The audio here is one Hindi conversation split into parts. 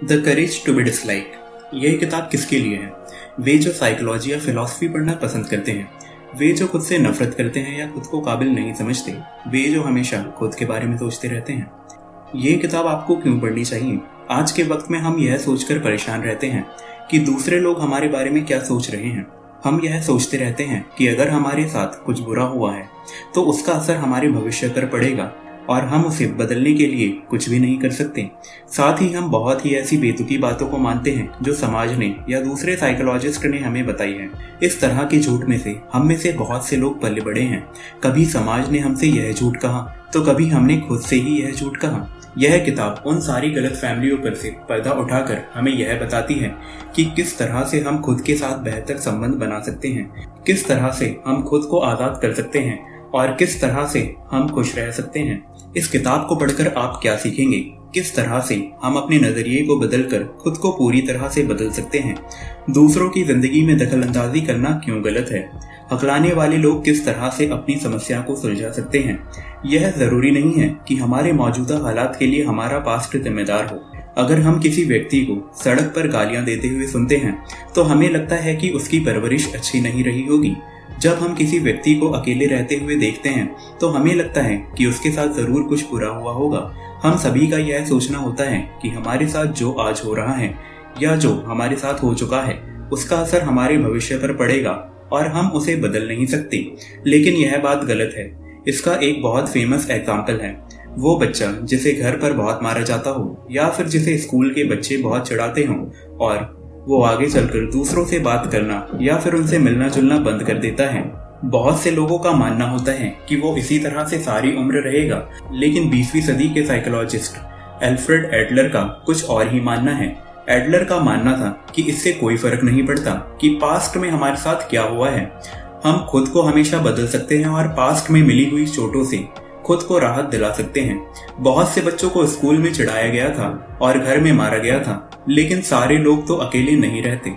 The courage to be dislike. यह किताब किसके लिए है? वे जो साइकोलॉजी या फिलॉसफी पढ़ना पसंद करते हैं, वे जो खुद से नफरत करते हैं या खुद को काबिल नहीं समझते, वे जो हमेशा खुद के बारे में सोचते रहते हैं। ये किताब आपको क्यों पढ़नी चाहिए? आज के वक्त में हम यह सोचकर परेशान रहते हैं कि दूसरे लोग हमारे बारे में क्या सोच रहे हैं। हम यह सोचते रहते हैं कि अगर हमारे साथ कुछ बुरा हुआ है तो उसका असर हमारे भविष्य पर पड़ेगा और हम उसे बदलने के लिए कुछ भी नहीं कर सकते। साथ ही हम बहुत ही ऐसी बेतुकी बातों को मानते हैं जो समाज ने या दूसरे साइकोलॉजिस्ट ने हमें बताई है। इस तरह के झूठ में से हम में से बहुत से लोग पले बड़े हैं। कभी समाज ने हमसे यह झूठ कहा तो कभी हमने खुद से ही यह झूठ कहा। यह किताब उन सारी गलत फहमियों पर से पर्दा उठाकर हमें यह बताती है कि किस तरह से हम खुद के साथ बेहतर संबंध बना सकते हैं, किस तरह से हम खुद को आज़ाद कर सकते हैं और किस तरह से हम खुश रह सकते हैं। इस किताब को पढ़कर आप क्या सीखेंगे? किस तरह से हम अपने नजरिए को बदलकर खुद को पूरी तरह से बदल सकते हैं? दूसरों की जिंदगी में दखल अंदाजी करना क्यों गलत है? हकलाने वाले लोग किस तरह से अपनी समस्या को सुलझा सकते हैं? यह जरूरी नहीं है कि हमारे मौजूदा हालात के लिए हमारा पास्ट जिम्मेदार हो। अगर हम किसी व्यक्ति को सड़क पर गालियां देते हुए सुनते हैं तो हमें लगता है कि उसकी परवरिश अच्छी नहीं रही होगी। जब हम किसी व्यक्ति को अकेले रहते हुए देखते हैं तो हमें लगता है कि उसके साथ जरूर कुछ बुरा हुआ होगा। हम सभी का यह सोचना होता है कि हमारे साथ जो आज हो रहा है या जो हमारे साथ हो चुका है उसका असर हमारे भविष्य पर पड़ेगा और हम उसे बदल नहीं सकते। लेकिन यह बात गलत है। इसका एक बहुत फेमस एग्जाम्पल है वो बच्चा जिसे घर पर बहुत मारा जाता हो या फिर जिसे स्कूल के बच्चे बहुत चिढ़ाते हों और वो आगे चलकर दूसरों से बात करना या फिर उनसे मिलना जुलना बंद कर देता है। बहुत से लोगों का मानना होता है कि वो इसी तरह से सारी उम्र रहेगा, लेकिन 20वीं सदी के साइकोलॉजिस्ट एल्फ्रेड एडलर का कुछ और ही मानना है। एडलर का मानना था कि इससे कोई फर्क नहीं पड़ता कि पास्ट में हमारे साथ क्या हुआ है। हम खुद को हमेशा बदल सकते हैं और पास्ट में मिली हुई चोटों से खुद को राहत दिला सकते हैं। बहुत से बच्चों को स्कूल में चिढ़ाया गया था और घर में मारा गया था, लेकिन सारे लोग तो अकेले नहीं रहते।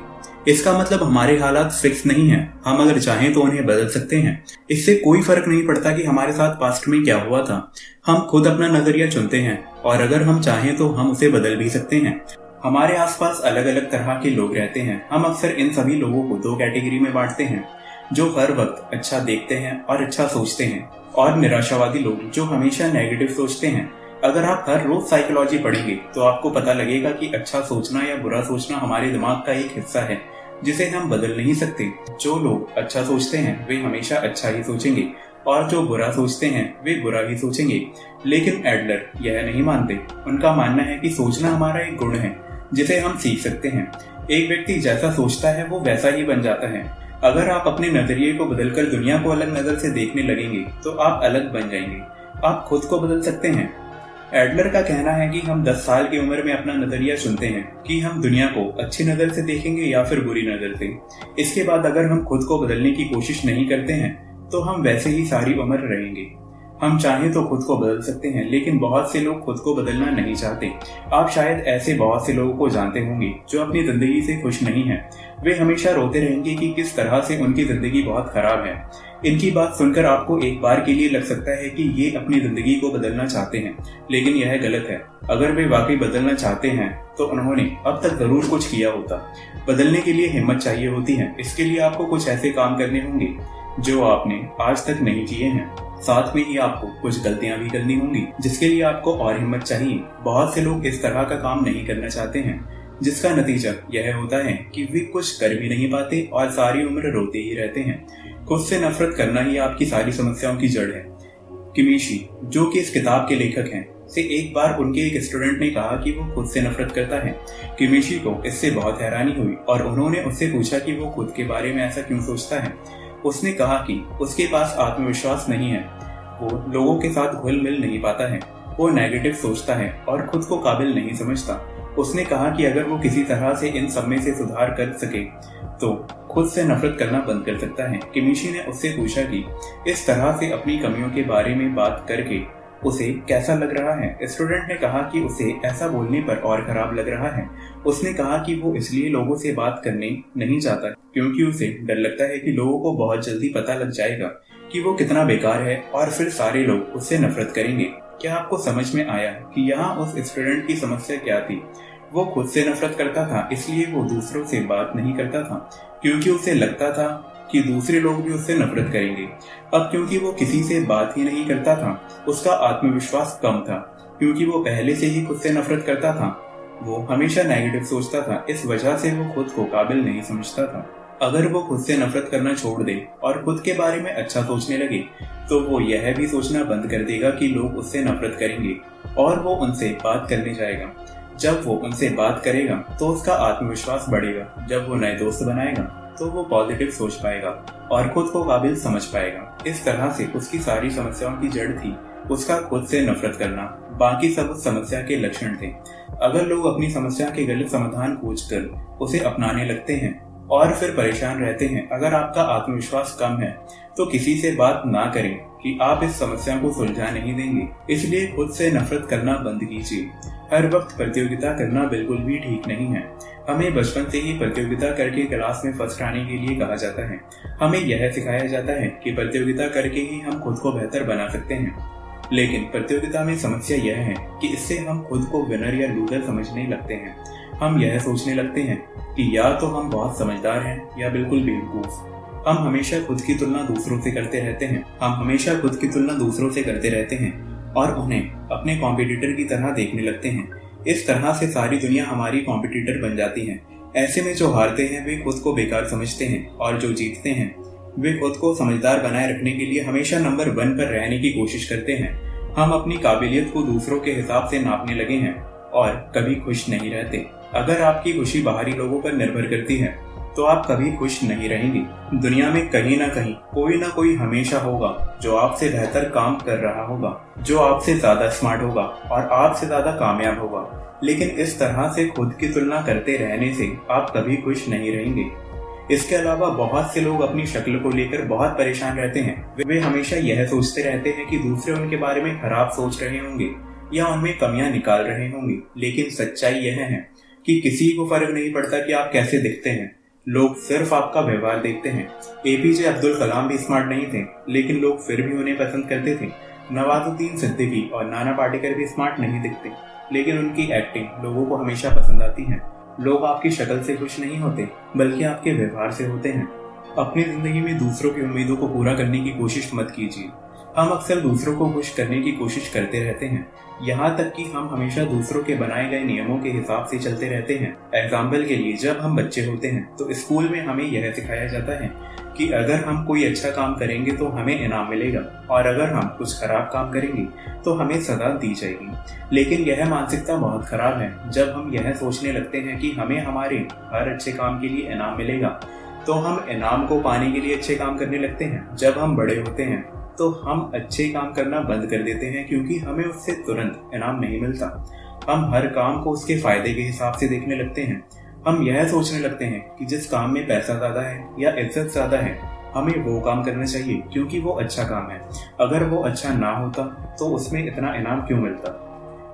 इसका मतलब हमारे हालात फिक्स नहीं है। हम अगर चाहें तो उन्हें बदल सकते हैं। इससे कोई फर्क नहीं पड़ता कि हमारे साथ पास्ट में क्या हुआ था। हम खुद अपना नजरिया चुनते हैं और अगर हम चाहें तो हम उसे बदल भी सकते हैं। हमारे आसपास अलग अलग तरह के लोग रहते हैं। हम अक्सर इन सभी लोगों को दो कैटेगरी में बांटते हैं, जो हर वक्त अच्छा देखते हैं और अच्छा सोचते हैं, और निराशावादी लोग जो हमेशा नेगेटिव सोचते हैं। अगर आप हर रोज साइकोलॉजी पढ़ेंगे तो आपको पता लगेगा कि अच्छा सोचना या बुरा सोचना हमारे दिमाग का एक हिस्सा है जिसे हम बदल नहीं सकते। जो लोग अच्छा सोचते हैं वे हमेशा अच्छा ही सोचेंगे और जो बुरा सोचते हैं वे बुरा ही सोचेंगे। लेकिन एडलर यह नहीं मानते। उनका मानना है कि सोचना हमारा एक गुण है जिसे हम सीख सकते हैं। एक व्यक्ति जैसा सोचता है वो वैसा ही बन जाता है। अगर आप अपने नजरिए को बदलकर दुनिया को अलग नजर से देखने लगेंगे तो आप अलग बन जाएंगे। आप खुद को बदल सकते हैं। एडलर का कहना है कि हम 10 साल की उम्र में अपना नजरिया चुनते हैं कि हम दुनिया को अच्छी नजर से देखेंगे या फिर बुरी नजर से। इसके बाद अगर हम खुद को बदलने की कोशिश नहीं करते हैं तो हम वैसे ही सारी उम्र रहेंगे। हम चाहें तो खुद को बदल सकते हैं, लेकिन बहुत से लोग खुद को बदलना नहीं चाहते। आप शायद ऐसे बहुत से लोगों को जानते होंगे जो अपनी जिंदगी से खुश नहीं हैं। वे हमेशा रोते रहेंगे कि किस तरह से उनकी जिंदगी बहुत खराब है। इनकी बात सुनकर आपको एक बार के लिए लग सकता है कि ये अपनी जिंदगी को बदलना चाहते हैं, लेकिन यह गलत है। अगर वे वाकई बदलना चाहते हैं तो उन्होंने अब तक जरूर कुछ किया होता। बदलने के लिए हिम्मत चाहिए होती है। इसके लिए आपको कुछ ऐसे काम करने होंगे जो आपने आज तक नहीं किए हैं। साथ में ही आपको कुछ गलतियां भी करनी होंगी जिसके लिए आपको और हिम्मत चाहिए। बहुत से लोग इस तरह का काम नहीं करना चाहते हैं, जिसका नतीजा यह होता है कि वे कुछ कर भी नहीं पाते और सारी उम्र रोते ही रहते हैं। खुद से नफरत करना ही आपकी सारी समस्याओं की जड़ है। किमिशी, जो कि इस किताब के लेखक हैं, से एक बार उनके एक स्टूडेंट ने कहा कि वो खुद से नफरत करता है। किमिशी को इससे बहुत हैरानी हुई और उन्होंने उससे पूछा कि वो खुद के बारे में ऐसा क्यों सोचता है। उसने कहा कि उसके पास आत्मविश्वास नहीं है, वो लोगों के साथ घुल मिल नहीं पाता है, वो नेगेटिव सोचता है और खुद को काबिल नहीं समझता। उसने कहा कि अगर वो किसी तरह से इन सब में से सुधार कर सके तो खुद से नफरत करना बंद कर सकता है। किमिशी ने उससे पूछा कि इस तरह से अपनी कमियों के बारे में बात करके उसे कैसा लग रहा है। स्टूडेंट ने कहा कि उसे ऐसा बोलने पर और खराब लग रहा है। उसने कहा कि वो इसलिए लोगों से बात करने नहीं चाहता क्योंकि उसे डर लगता है कि लोगों को बहुत जल्दी पता लग जाएगा कि वो कितना बेकार है और फिर सारे लोग उससे नफरत करेंगे। क्या आपको समझ में आया कि यहाँ उस स्टूडेंट की समस्या क्या थी? वो खुद से नफरत करता था, इसलिए वो दूसरों से बात नहीं करता था, क्योंकि उसे लगता था कि दूसरे लोग भी उससे नफरत करेंगे। अब क्योंकि वो किसी से बात ही नहीं करता था, उसका आत्मविश्वास कम था, क्योंकि वो पहले से ही खुद से नफरत करता था। वो हमेशा नेगेटिव सोचता था, इस वजह से वो खुद को काबिल नहीं समझता था। अगर वो खुद से नफरत करना छोड़ दे और खुद के बारे में अच्छा सोचने लगे, तो वो यह भी सोचना बंद कर देगा कि लोग उससे नफरत करेंगे, और वो उनसे बात करने जाएगा। जब वो उनसे बात करेगा तो उसका आत्मविश्वास बढ़ेगा। जब वो नए दोस्त बनाएगा तो वो पॉजिटिव सोच पाएगा और खुद को काबिल समझ पाएगा। इस तरह से उसकी सारी समस्याओं की जड़ थी उसका खुद से नफरत करना। बाकी सब उस समस्या के लक्षण थे। अगर लोग अपनी समस्या के गलत समाधान खोजकर उसे अपनाने लगते हैं और फिर परेशान रहते हैं, अगर आपका आत्मविश्वास कम है तो किसी से बात ना करें कि आप इस समस्या को सुलझा नहीं देंगे। इसलिए खुद से नफरत करना बंद कीजिए। हर वक्त प्रतियोगिता करना बिल्कुल भी ठीक नहीं है। हमें बचपन से ही प्रतियोगिता करके क्लास में फर्स्ट आने के लिए कहा जाता है। हमें यह सिखाया जाता है कि प्रतियोगिता करके ही हम खुद को बेहतर बना सकते हैं। लेकिन प्रतियोगिता में समस्या यह है कि इससे हम खुद को विनर या लूजर समझने लगते हैं। हम यह सोचने लगते हैं कि या तो हम बहुत समझदार हैं या बिल्कुल बेवकूफ। हम हमेशा खुद की तुलना दूसरों से करते रहते हैं और उन्हें अपने कॉम्पिटिटर की तरह देखने लगते हैं। इस तरह से सारी दुनिया हमारी कॉम्पिटिटर बन जाती है। ऐसे में जो हारते हैं वे खुद को बेकार समझते हैं और जो जीतते हैं वे खुद को समझदार बनाए रखने के लिए हमेशा नंबर 1 पर रहने की कोशिश करते हैं। हम अपनी काबिलियत को दूसरों के हिसाब से नापने लगे हैं और कभी खुश नहीं रहते। अगर आपकी खुशी बाहरी लोगों पर निर्भर करती है तो आप कभी खुश नहीं रहेंगे। दुनिया में कहीं ना कोई हमेशा होगा जो आपसे बेहतर काम कर रहा होगा, जो आपसे ज्यादा स्मार्ट होगा और आपसे ज्यादा कामयाब होगा। लेकिन इस तरह से खुद की तुलना करते रहने से आप कभी खुश नहीं रहेंगे। इसके अलावा बहुत से लोग अपनी शक्ल को लेकर बहुत परेशान रहते हैं। वे हमेशा यह सोचते रहते हैं कि दूसरे उनके बारे में खराब सोच रहे होंगे या उनमें कमियां निकाल रहे होंगे। लेकिन सच्चाई यह है कि किसी को फर्क नहीं पड़ता कि आप कैसे दिखते हैं। लोग सिर्फ आपका व्यवहार देखते हैं। एपीजे अब्दुल कलाम भी स्मार्ट नहीं थे, लेकिन लोग फिर भी उन्हें पसंद करते थे। नवाजुद्दीन सिद्दीकी और नाना पाटेकर भी स्मार्ट नहीं दिखते, लेकिन उनकी एक्टिंग लोगों को हमेशा पसंद आती है। लोग आपकी शक्ल से खुश नहीं होते, बल्कि आपके व्यवहार से होते हैं। अपनी जिंदगी में दूसरों की उम्मीदों को पूरा करने की कोशिश मत कीजिए। हम अक्सर दूसरों को खुश करने की कोशिश करते रहते हैं, यहाँ तक कि हम हमेशा दूसरों के बनाए गए नियमों के हिसाब से चलते रहते हैं। एग्जाम्पल के लिए, जब हम बच्चे होते हैं तो स्कूल में हमें यह सिखाया जाता है कि अगर हम कोई अच्छा काम करेंगे तो हमें इनाम मिलेगा, और अगर हम कुछ खराब काम करेंगे तो हमें सजा दी जाएगी। लेकिन यह मानसिकता बहुत खराब है। जब हम यह सोचने लगते हैं कि हमें हमारे हर अच्छे काम के लिए इनाम मिलेगा, तो हम इनाम को पाने के लिए अच्छे काम करने लगते हैं। जब हम बड़े होते हैं तो हम अच्छे काम करना बंद कर देते हैं, क्योंकि हमें उससे तुरंत इनाम नहीं मिलता। हम हर काम को उसके फायदे के हिसाब से देखने लगते हैं। हम यह सोचने लगते हैं कि जिस काम में पैसा ज्यादा है या इज्जत ज्यादा है, हमें वो काम करना चाहिए क्योंकि वो अच्छा काम है। अगर वो अच्छा ना होता तो उसमें इतना इनाम क्यों मिलता।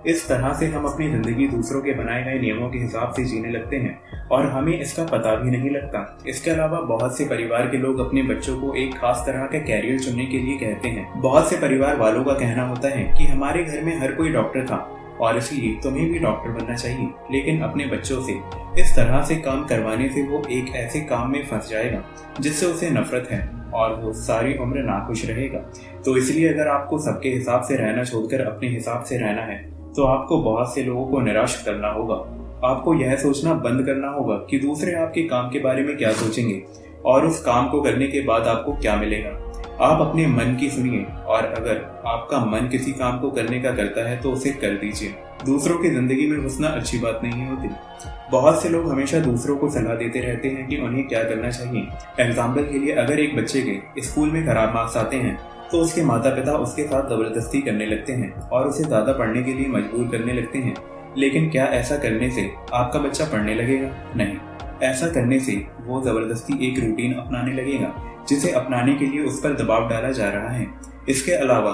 इस तरह से हम अपनी जिंदगी दूसरों के बनाए गए नियमों के हिसाब से जीने लगते हैं और हमें इसका पता भी नहीं लगता। इसके अलावा बहुत से परिवार के लोग अपने बच्चों को एक खास तरह का कैरियर चुनने के लिए कहते हैं। बहुत से परिवार वालों का कहना होता है कि हमारे घर में हर कोई डॉक्टर था और इसलिए तुम्हें भी डॉक्टर बनना चाहिए। लेकिन अपने बच्चों से इस तरह से काम करवाने से वो एक ऐसे काम में फंस जाएगा जिससे उसे नफरत है और वो सारी उम्र नाखुश रहेगा। तो इसलिए अगर आपको सबके हिसाब से रहना छोड़कर अपने हिसाब से रहना है तो आपको बहुत से लोगों को निराश करना होगा। आपको यह सोचना बंद करना होगा कि दूसरे आपके काम के बारे में क्या सोचेंगे और उस काम को करने के बाद आपको क्या मिलेगा। आप अपने मन की सुनिए, और अगर आपका मन किसी काम को करने का करता है तो उसे कर दीजिए। दूसरों की जिंदगी में घुसना अच्छी बात नहीं होती। बहुत से लोग हमेशा दूसरों को सलाह देते रहते हैं कि उन्हें क्या करना चाहिए। एग्जाम्पल के लिए, अगर एक बच्चे के स्कूल में खराब मार्क्स आते हैं तो उसके माता पिता उसके साथ जबरदस्ती करने लगते हैं और उसे ज्यादा पढ़ने के लिए मजबूर करने लगते हैं। लेकिन क्या ऐसा करने से आपका बच्चा पढ़ने लगेगा? नहीं। ऐसा करने से वो जबरदस्ती एक रूटीन अपनाने लगेगा जिसे अपनाने के लिए उस पर दबाव डाला जा रहा है। इसके अलावा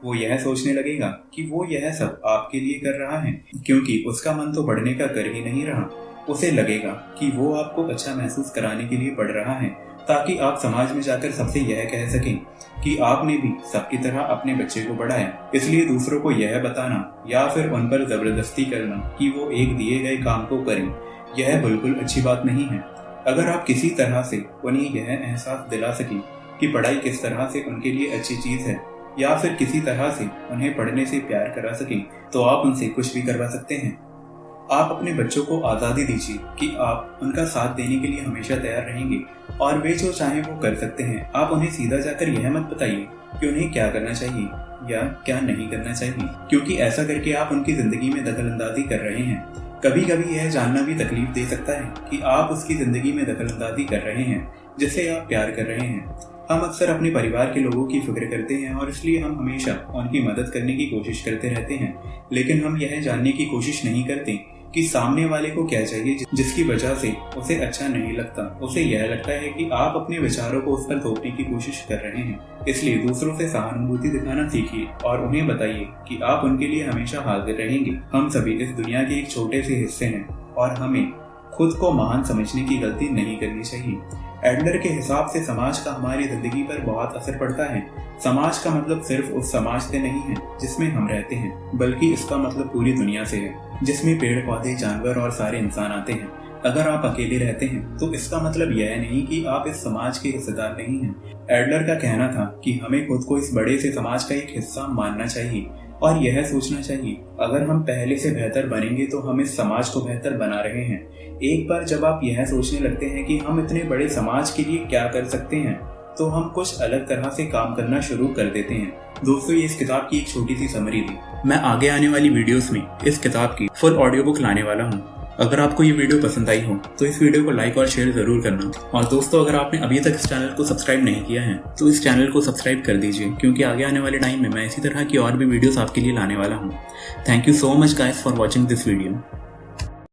वो यह सोचने लगेगा कि वो यह सब आपके लिए कर रहा है क्योंकि उसका मन तो पढ़ने का कर ही नहीं रहा। उसे लगेगा कि वो आपको अच्छा महसूस कराने के लिए पढ़ रहा है ताकि आप समाज में जाकर सबसे यह कह सकें कि आपने भी सबकी तरह अपने बच्चे को बढ़ाया। इसलिए दूसरों को यह बताना या फिर उन पर जबरदस्ती करना कि वो एक दिए गए काम को करें, यह बिल्कुल अच्छी बात नहीं है। अगर आप किसी तरह से उन्हें यह एहसास दिला सकें कि पढ़ाई किस तरह से उनके लिए अच्छी चीज है, या फिर किसी तरह से उन्हें पढ़ने से प्यार करा सकें, तो आप उनसे कुछ भी करवा सकते हैं। आप अपने बच्चों को आज़ादी दीजिए कि आप उनका साथ देने के लिए हमेशा तैयार रहेंगे और वे जो चाहें वो कर सकते हैं। आप उन्हें सीधा जाकर यह मत बताइए कि उन्हें क्या करना चाहिए या क्या नहीं करना चाहिए, क्योंकि ऐसा करके आप उनकी जिंदगी में दखलंदाजी कर रहे हैं। कभी कभी यह जानना भी तकलीफ दे सकता है कि आप उसकी जिंदगी में दखलंदाजी कर रहे हैं जिससे आप प्यार कर रहे हैं। हम अक्सर अपने परिवार के लोगों की फिक्र करते हैं और इसलिए हम हमेशा उनकी मदद करने की कोशिश करते रहते हैं, लेकिन हम यह जानने की कोशिश नहीं करते कि सामने वाले को क्या चाहिए जिसकी वजह से उसे अच्छा नहीं लगता। उसे यह लगता है कि आप अपने विचारों को उस पर थोपने की कोशिश कर रहे हैं। इसलिए दूसरों से सहानुभूति दिखाना सीखिए और उन्हें बताइए कि आप उनके लिए हमेशा हाजिर रहेंगे। हम सभी इस दुनिया के एक छोटे से हिस्से हैं और हमें खुद को महान समझने की गलती नहीं करनी चाहिए। एडलर के हिसाब से समाज का हमारी जिंदगी पर बहुत असर पड़ता है। समाज का मतलब सिर्फ उस समाज से नहीं है जिसमें हम रहते हैं, बल्कि इसका मतलब पूरी दुनिया से है, जिसमें पेड़ पौधे, जानवर और सारे इंसान आते हैं। अगर आप अकेले रहते हैं तो इसका मतलब यह नहीं कि आप इस समाज के हिस्सेदार नहीं हैं। एडलर का कहना था कि हमें खुद को इस बड़े से समाज का एक हिस्सा मानना चाहिए और यह सोचना चाहिए, अगर हम पहले से बेहतर बनेंगे तो हम इस समाज को बेहतर बना रहे हैं। एक बार जब आप यह सोचने लगते हैं कि हम इतने बड़े समाज के लिए क्या कर सकते हैं, तो हम कुछ अलग तरह से काम करना शुरू कर देते हैं। दोस्तों, ये इस किताब की एक छोटी सी समरी थी। मैं आगे आने वाली वीडियोस में इस किताब की फुल ऑडियो बुक लाने वाला हूँ। अगर आपको ये वीडियो पसंद आई हो तो इस वीडियो को लाइक और शेयर जरूर करना। और दोस्तों, अगर आपने अभी तक इस चैनल को सब्सक्राइब नहीं किया है तो इस चैनल को सब्सक्राइब कर दीजिए, क्योंकि आगे आने वाले टाइम में मैं इसी तरह की और भी वीडियोस आपके लिए लाने वाला हूँ। Thank you so much guys for watching this video.